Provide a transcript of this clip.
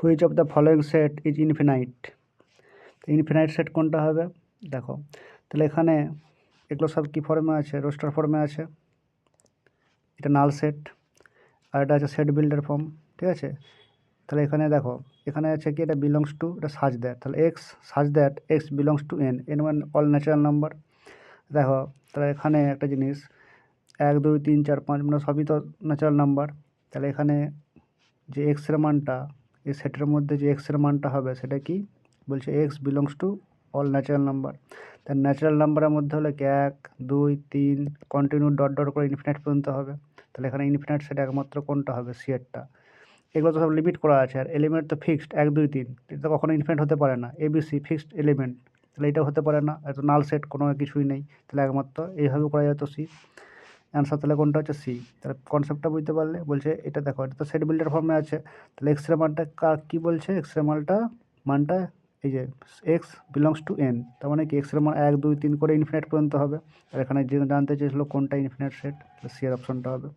Which of the following set is infinite. Infinite set কোনটা হবে দেখো, তাহলে এখানে এগুলো সব কী ফর্মে আছে, রোস্টার ফর্মে আছে, এটা নাল সেট, আর এটা আছে সেট বিল্ডার ফর্ম, ঠিক আছে। তাহলে এখানে দেখো, এখানে আছে কি এটা বিলংস টু, এটা সাজ দ্যাট, তাহলে x such that x belongs to N, N one all natural number. দেখো তাহলে এখানে একটা জিনিস, 1 2 3 4 5 মানে সবই তো ন্যাচারাল নাম্বার। তাহলে এখানে যে এক্সের মানটা, এই সেটের মধ্যে যে এক্সের মানটা হবে সেটা কি বলছে, x belongs to all natural number. তার ন্যাচারাল নাম্বারের মধ্যে হলে কি 1 2 3 কন্টিনিউ ডট ডট করে ইনফিনিট পর্যন্ত হবে। তাহলে এখানে ইনফিনিট সেট একমাত্র কোনটা হবে, সিএরটা। এগুলো তো সব লিমিট করা আছে, আর এলিমেন্ট তো ফিক্সড 1 2 3, এটা তো কখনো ইনফিনিট হতে পারে না, এবিসি ফিক্সড এলিমেন্ট, তাহলে এটাও হতে পারে না, এত নাল সেট কোনো কিছুই নেই, তাহলে একমাত্র এইভাবে করা যেত সি। অ্যান্সার তাহলে কোনটা হচ্ছে সি। তাহলে কনসেপ্টটা বুঝতে পারলে, বলছে এটা দেখো, এটা তো সেট বিল্ডার ফর্মে আছে, তাহলে এক্সের মানটা কী বলছে, এক্সের মানটা এই যে এক্স বিলংস টু এন, তার মানে কি এক্সের মান 1 2 3 করে ইনফিনিট পর্যন্ত হবে। আর এখানে যে জানতে চেয়েছিল কোনটা ইনফিনিট সেট, সি এর অপশনটা হবে।